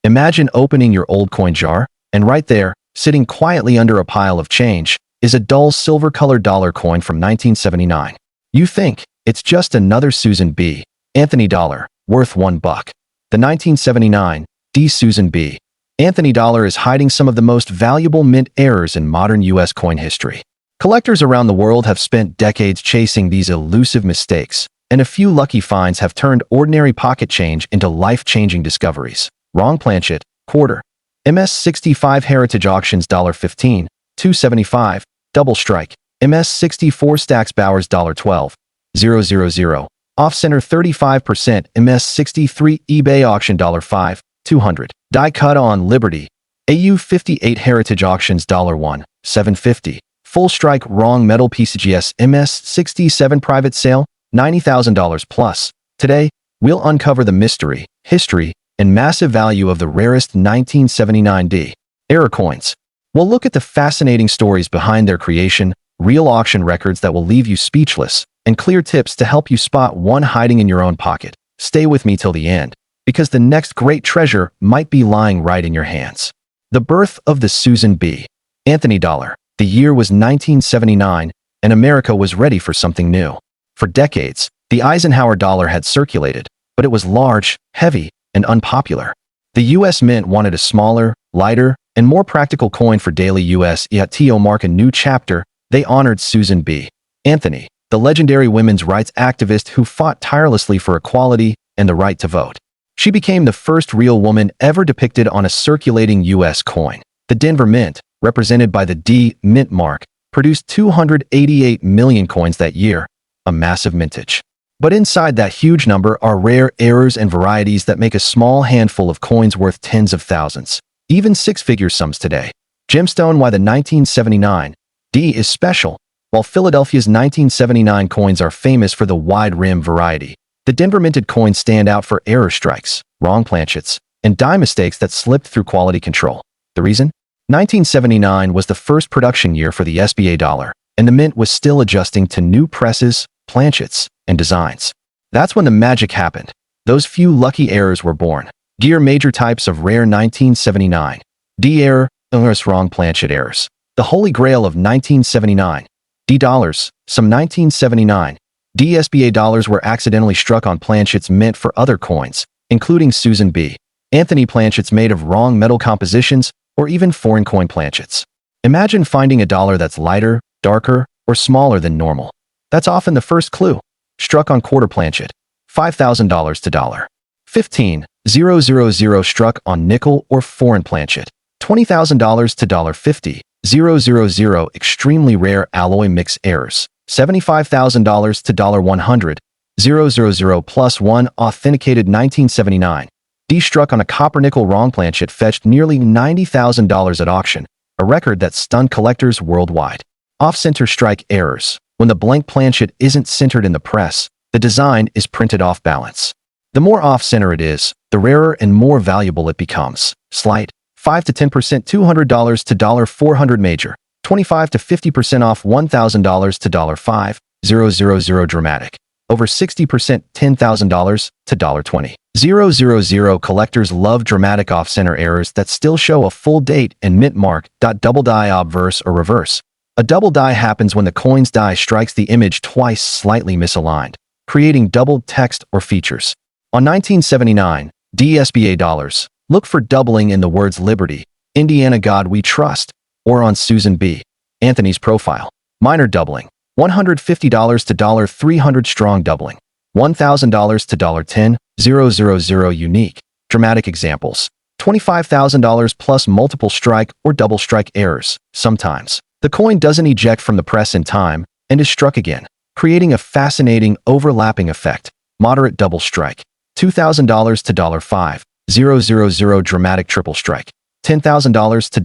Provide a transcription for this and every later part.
Imagine opening your old coin jar, and right there, sitting quietly under a pile of change, is a dull silver-colored dollar coin from 1979. You think it's just another Susan B. Anthony dollar, worth $1. The 1979 D. Susan B. Anthony dollar is hiding some of the most valuable mint errors in modern U.S. coin history. Collectors around the world have spent decades chasing these elusive mistakes, and a few lucky finds have turned ordinary pocket change into life-changing discoveries. Wrong planchet, quarter. MS-65 Heritage Auctions $15, $2.75, double strike. MS-64 Stacks Bowers $12, 000. Off-center 35%, MS-63 eBay Auction $5, 200. Die cut on Liberty. AU-58 Heritage Auctions $1, $7.50. Full strike wrong metal PCGS MS-67 private sale, $90,000 plus. Today, we'll uncover the mystery, history, and massive value of the rarest 1979 D. Error coins. We'll look at the fascinating stories behind their creation, real auction records that will leave you speechless, and clear tips to help you spot one hiding in your own pocket. Stay with me till the end, because the next great treasure might be lying right in your hands. The birth of the Susan B. Anthony dollar. The year was 1979, and America was ready for something new. For decades, the Eisenhower dollar had circulated, but it was large, heavy, and unpopular. The U.S. Mint wanted a smaller, lighter, and more practical coin for daily U.S. Yet to mark a new chapter, they honored Susan B. Anthony, the legendary women's rights activist who fought tirelessly for equality and the right to vote. She became the first real woman ever depicted on a circulating U.S. coin. The Denver Mint, represented by the D mint mark, produced 288 million coins that year, a massive mintage. But inside that huge number are rare errors and varieties that make a small handful of coins worth tens of thousands, even six-figure sums today. Gemstone. Why the 1979 D is special. While Philadelphia's 1979 coins are famous for the wide rim variety, the Denver minted coins stand out for error strikes, wrong planchets, and die mistakes that slipped through quality control. The reason? 1979 was the first production year for the SBA dollar, and the mint was still adjusting to new presses, planchets, and designs. That's when the magic happened. Those few lucky errors were born. Gear major types of rare 1979 D error, wrong planchet errors. The holy grail of 1979 D dollars. Some 1979 D SBA dollars were accidentally struck on planchets meant for other coins, including Susan B. Anthony planchets made of wrong metal compositions, or even foreign coin planchets. Imagine finding a dollar that's lighter, darker, or smaller than normal. That's often the first clue. Struck on quarter planchet, $5,000 to $15,000 struck on nickel or foreign planchet, $20,000 to $50,000 extremely rare alloy mix errors, $75,000 to $100,000 plus one authenticated 1979 D struck on a copper nickel wrong planchet fetched nearly $90,000 at auction, a record that stunned collectors worldwide. Off-center strike errors. When the blank planchet isn't centered in the press, the design is printed off balance. The more off-center it is, the rarer and more valuable it becomes. Slight, 5 to 10% $200 to $400 major, 25 to 50% off $1,000 to $5,000 dramatic, over 60% $10,000 to $20,000. Collectors love dramatic off-center errors that still show a full date and mint mark. Double die obverse or reverse. A double die happens when the coin's die strikes the image twice slightly misaligned, creating doubled text or features. On 1979 D SBA dollars, look for doubling in the words Liberty, Indiana God We Trust, or on Susan B. Anthony's profile. Minor doubling, $150 to $300 strong doubling, $1,000 to $10,000 unique. Dramatic examples, $25,000 plus multiple strike or double strike errors. Sometimes, the coin doesn't eject from the press in time and is struck again, creating a fascinating overlapping effect. Moderate double strike, $2,000 to $5,000 dramatic triple strike, $10,000 to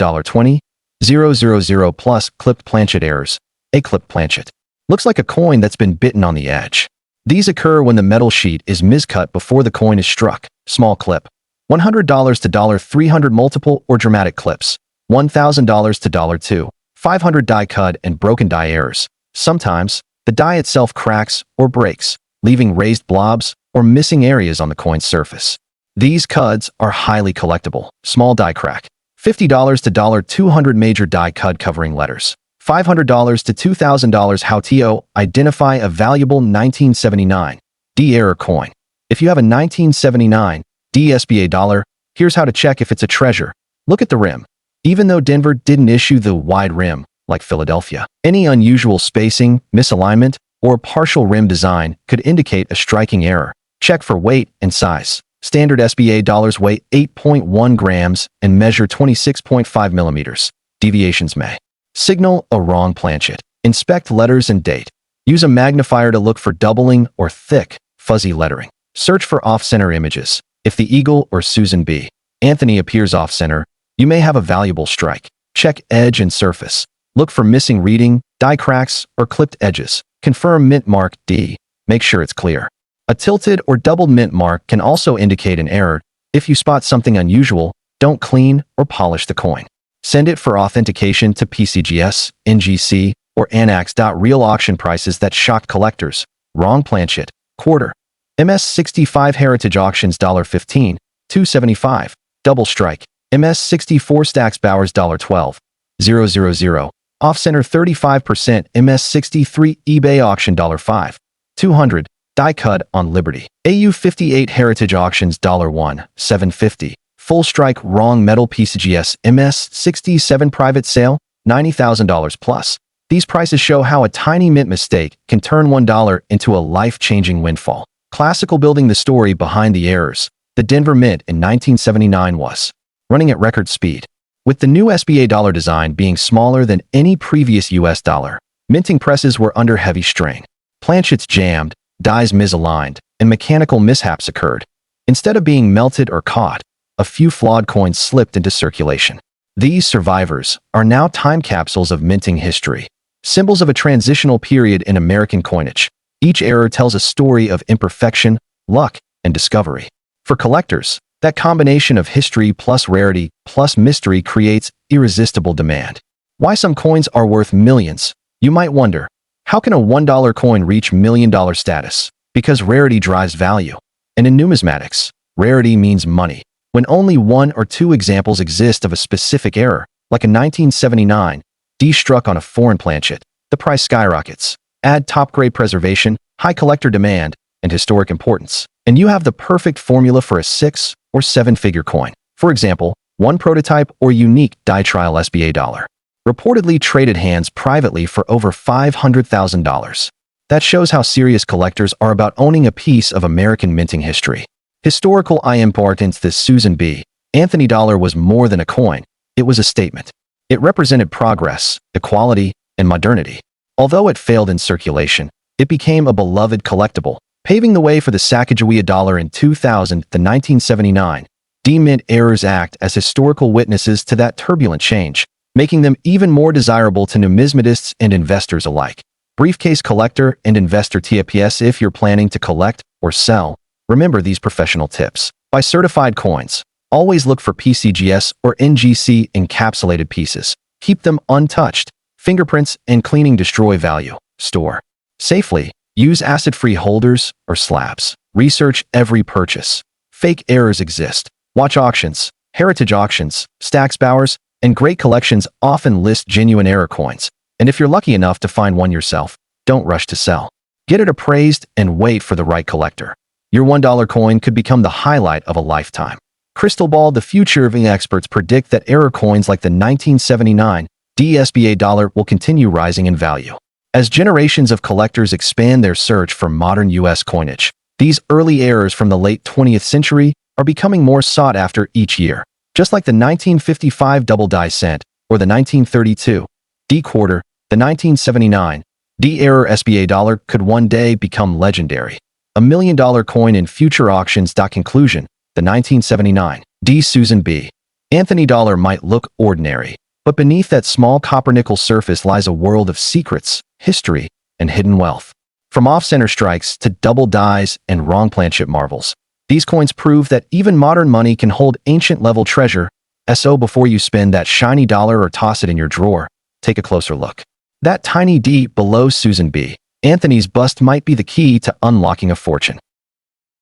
$20,000 plus clipped planchet errors. A clipped planchet looks like a coin that's been bitten on the edge. These occur when the metal sheet is miscut before the coin is struck. Small clip, $100 to $300 multiple or dramatic clips, $1,000 to $2,500 die cut and broken die errors. Sometimes, the die itself cracks or breaks, leaving raised blobs or missing areas on the coin's surface. These cuds are highly collectible. Small die crack. $50 to $200 major die cud covering letters. $500 to $2,000 how to identify a valuable 1979 D error coin. If you have a 1979 D SBA dollar, here's how to check if it's a treasure. Look at the rim. Even though Denver didn't issue the wide rim like Philadelphia, any unusual spacing, misalignment, or partial rim design could indicate a striking error. Check for weight and size. Standard SBA dollars weigh 8.1 grams and measure 26.5 millimeters. Deviations may signal a wrong planchet. Inspect letters and date. Use a magnifier to look for doubling or thick, fuzzy lettering. Search for off-center images. If the eagle or Susan B. Anthony appears off-center, you may have a valuable strike. Check edge and surface. Look for missing reading, die cracks, or clipped edges. Confirm mint mark D. Make sure it's clear. A tilted or doubled mint mark can also indicate an error. If you spot something unusual, don't clean or polish the coin. Send it for authentication to PCGS, NGC, or Anax. Real auction prices that shocked collectors. Wrong planchet. Quarter. MS65 Heritage Auctions $15, $2.75. Double strike. MS64 Stacks Bowers $12, 000. Off-center 35%. MS63 eBay Auction $5, 200. Die cut on Liberty. AU58 Heritage Auctions $1, $7.50. Full strike wrong metal PCGS MS67 private sale $90,000 plus. These prices show how a tiny mint mistake can turn $1 into a life-changing windfall. Classical building the story behind the errors. The Denver Mint in 1979 was running at record speed. With the new SBA dollar design being smaller than any previous US dollar, minting presses were under heavy strain. Planchets jammed, dies misaligned, and mechanical mishaps occurred. Instead of being melted or caught, a few flawed coins slipped into circulation. These survivors are now time capsules of minting history, symbols of a transitional period in American coinage. Each error tells a story of imperfection, luck, and discovery. For collectors, that combination of history plus rarity plus mystery creates irresistible demand. Why some coins are worth millions? You might wonder, how can a $1 coin reach million-dollar status? Because rarity drives value. And in numismatics, rarity means money. When only one or two examples exist of a specific error, like a 1979 D struck on a foreign planchet, the price skyrockets. Add top-grade preservation, high collector demand, and historic importance, and you have the perfect formula for a 6- or 7-figure coin. For example, one prototype or unique die trial SBA dollar reportedly traded hands privately for over $500,000. That shows how serious collectors are about owning a piece of American minting history. Historical importance. This Susan B. Anthony dollar was more than a coin. It was a statement. It represented progress, equality, and modernity. Although it failed in circulation, it became a beloved collectible, paving the way for the Sacagawea dollar in 2000. The 1979 D-Mint errors act as historical witnesses to that turbulent change, making them even more desirable to numismatists and investors alike. Briefcase collector and investor tips. If you're planning to collect or sell, remember these professional tips. Buy certified coins. Always look for PCGS or NGC encapsulated pieces. Keep them untouched. Fingerprints and cleaning destroy value. Store safely. Use acid-free holders or slabs. Research every purchase. Fake errors exist. Watch auctions. Heritage auctions, Stacks Bowers, and great collections often list genuine error coins. And if you're lucky enough to find one yourself, don't rush to sell. Get it appraised and wait for the right collector. Your $1 coin could become the highlight of a lifetime. Crystal ball. The future of experts predict that error coins like the 1979 SBA dollar will continue rising in value. As generations of collectors expand their search for modern U.S. coinage, these early errors from the late 20th century are becoming more sought after each year. Just like the 1955 double die cent or the 1932 D quarter, the 1979 D error SBA dollar could one day become legendary. A $1 million coin in future auctions. Conclusion: the 1979 D Susan B. Anthony dollar might look ordinary, but beneath that small copper-nickel surface lies a world of secrets, history, and hidden wealth. From off-center strikes to double dies and wrong planchet marvels, these coins prove that even modern money can hold ancient-level treasure. So before you spend that shiny dollar or toss it in your drawer, take a closer look. That tiny D below Susan B. Anthony's bust might be the key to unlocking a fortune.